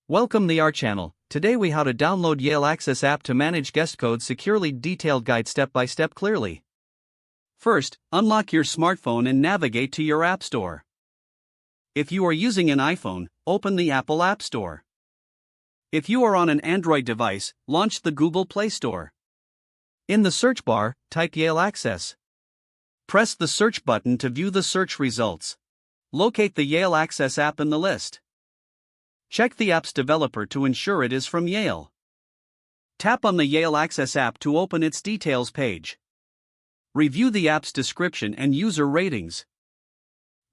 Welcome to our channel. Today we how to download Yale Access app to manage guest codes securely. Detailed guide step by step clearly. First, unlock your smartphone and navigate to your App Store. If you are using an iPhone, open the Apple App Store. If you are on an Android device, launch the Google Play Store. In the search bar, type Yale Access. Press the search button to view the search results. Locate the Yale Access app in the list. Check the app's developer to ensure it is from Yale. Tap on the Yale Access app to open its details page. Review the app's description and user ratings.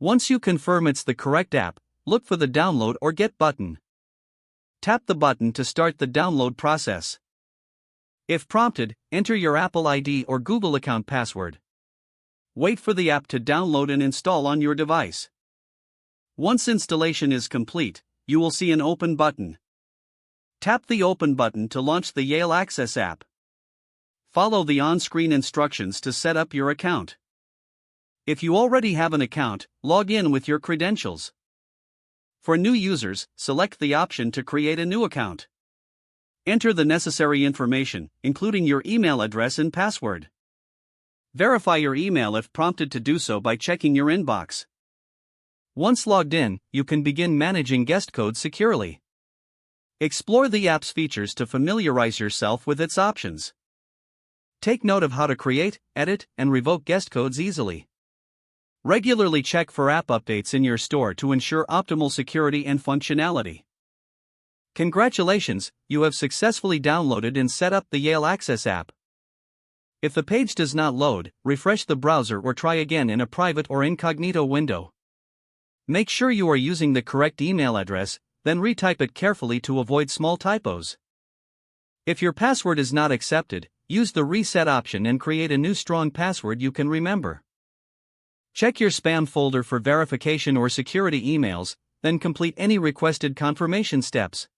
Once you confirm it's the correct app, look for the download or get button. Tap the button to start the download process. If prompted, enter your Apple ID or Google account password. Wait for the app to download and install on your device. Once installation is complete, you will see an Open button. Tap the Open button to launch the Yale Access app. Follow the on-screen instructions to set up your account. If you already have an account, log in with your credentials. For new users, select the option to create a new account. Enter the necessary information, including your email address and password. Verify your email if prompted to do so by checking your inbox. Once logged in, you can begin managing guest codes securely. Explore the app's features to familiarize yourself with its options. Take note of how to create, edit, and revoke guest codes easily. Regularly check for app updates in your store to ensure optimal security and functionality. Congratulations, you have successfully downloaded and set up the Yale Access app. If the page does not load, refresh the browser or try again in a private or incognito window. Make sure you are using the correct email address, then retype it carefully to avoid small typos. If your password is not accepted, use the reset option and create a new strong password you can remember. Check your spam folder for verification or security emails, then complete any requested confirmation steps.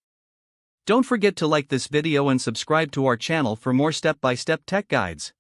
Don't forget to like this video and subscribe to our channel for more step-by-step tech guides.